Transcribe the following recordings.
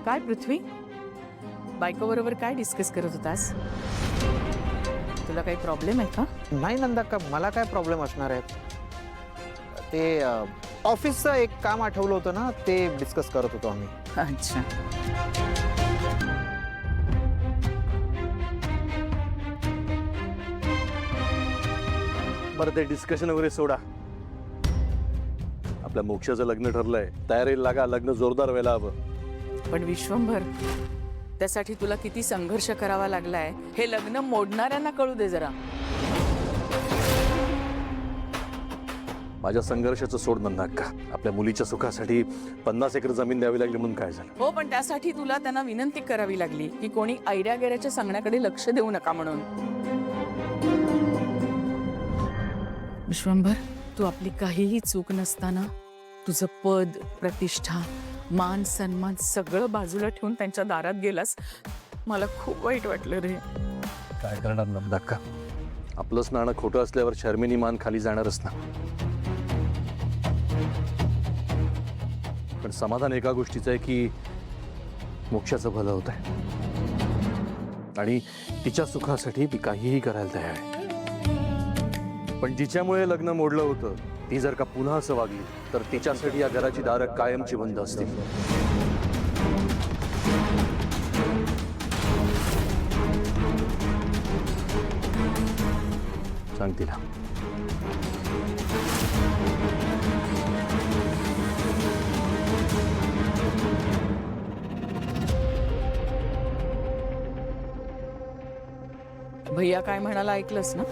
काय पृथ्वी, बायको बरोबर काय डिस्कस करत होतास? तुला काही प्रॉब्लेम आहे का? नाही नंदा, का मला काय प्रॉब्लेम असणार आहे? ते ऑफिसचं एक काम आठवलं होतं ना, ते डिस्कस करत होतो आम्ही. अच्छा. बरं, ते डिस्कशन वगैरे सोडा. आपल्या मोक्षाचं लग्न ठरलंय, तयारीला लागा. लग्न जोरदार व्हायला हवं. पण विश्वंभर, त्यासाठी तुला किती संघर्ष करावा लागलाय हे लग्न मोडणाऱ्यांना कळू दे जरा. माझ्या संघर्षाचं सोड नंदा अक्का. आपल्या मुलीच्या सुखासाठी 50 एकर जमीन द्यावी लागली म्हणून काय झालं? हो, पण त्यासाठी तुला त्यांना विनंती करावी लागली की कोणी ऐऱ्या गेऱ्याच्या सांगण्याकडे लक्ष देऊ नका म्हणून. विश्वंभर, तू आपली काहीही चूक नसताना तुझं पद, प्रतिष्ठा, मान, सन्मान सगळं बाजूला ठेवून त्यांच्या दारात गेलास. मला खूप वाईट वाटलं रे. काय करणार नंदा अक्का? आपलंच नाणं खोटं असल्यावर शर्मिनी मान खाली जाणारच ना. पण समाधान एका गोष्टीचं आहे की मोक्षाचं भलं होत आहे आणि तिच्या सुखासाठी मी काहीही करायला तयार आहे. पण जिच्यामुळे लग्न मोडलं होतं ती जर का पुन्हा असं वागली तर तिच्यासाठी या घराची दारं कायमची बंद असतील. सांग तिला. भैया काय म्हणाला ऐकलंस ना?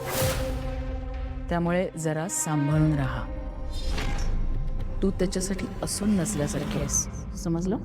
त्यामुळे जरा सांभाळून राहा. तू त्याच्यासाठी असून नसल्यासारखी आहेस, समजलं?